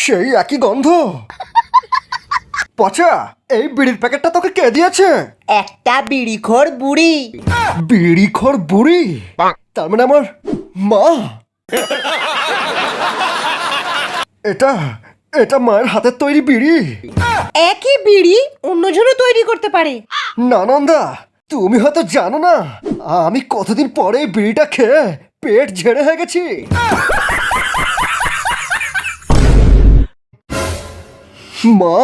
সেই একই গন্ধ। পচা, এই বিড়ির প্যাকেটটা তোকে কে দিয়েছে? একটা বিড়িখোর বুড়ি। বিড়িখোর বুড়ি? তার মানে আমার মা। এটা এটা মায়ের হাতের তৈরি বিড়ি। একই বিড়ি অন্যজনও তৈরি করতে পারে। নানন্দা, তুমি হয়তো জানো না আমি কতদিন পরে এই বিড়িটা খেয়ে পেট ঝেড়ে হয়ে গেছি। মা,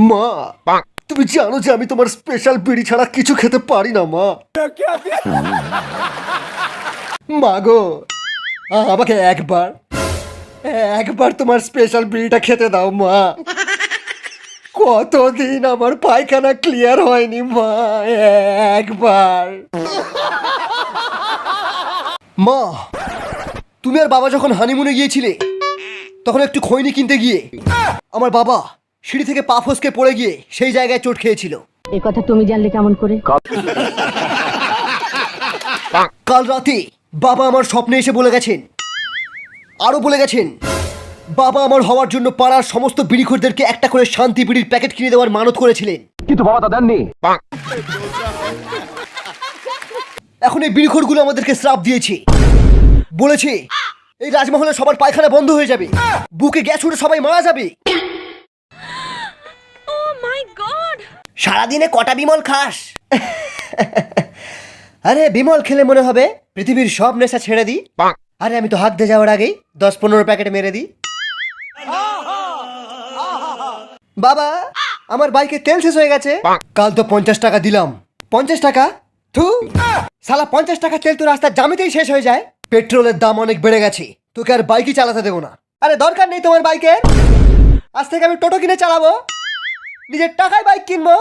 মা, তুমি জানো যে আমি তোমার স্পেশাল বিড়ি ছাড়া কিছু খেতে পারি না মা। মা গো, আমাকে একবার একবার তোমার স্পেশাল বিড়িটা খেতে দাও মা। কতদিন আমার পায়খানা ক্লিয়ার হয়নি মা, একবার। মা, তুমি আর বাবা যখন হানিমুনে গিয়েছিলে তখন একটু খৈনি কিনতে গিয়ে আমার বাবা সিঁড়ি থেকে পা ফসকে পড়ে গিয়ে সেই জায়গায় চোট খেয়েছিল। এ কথা তুমি জানলে কেমন করে? কাল রাতে বাবা আমার স্বপ্নে এসে বলে গেছেন, আরো বলে গেছেন বাবা আমার হওয়ার জন্য পাড়ার সমস্ত বিড়িখোরদেরকে একটা করে শান্তি বিড়ির প্যাকেট কিনে দেওয়ার মানত করেছিলেন, কিন্তু বাবা তা দেননি। এখন এই বিড়িখোরগুলো আমাদেরকে শ্রাপ দিয়েছে, বলেছে এই রাজমহলে সবার পায়খানা বন্ধ হয়ে যাবে, বুকে গ্যাস উঠে সবাই মারা যাবে। সারাদিনে কটা বিমল খাস? আরে বিমল খেলে মনে হবে পৃথিবীর সব নেশা ছেড়ে দিই। আরে আমি তো হাত দিয়ে যাওয়ার আগেই 10-15 প্যাকেট মেরে দিই। বাবা, আমার বাইকে তেল শেষ হয়ে গেছে। কাল তো 50 টাকা দিলাম। 50 টাকা? থু, শালা 50 টাকা তেল তো রাস্তার জামিতেই শেষ হয়ে যায়। পেট্রোলের দাম অনেক বেড়ে গেছে, তোকে আর বাইকই চালাতে দেবো না। আরে দরকার নেই তোমার বাইকের, আজ থেকে আমি টোটো কিনে চালাবো, নিজের টাকায় বাইক কিনবো।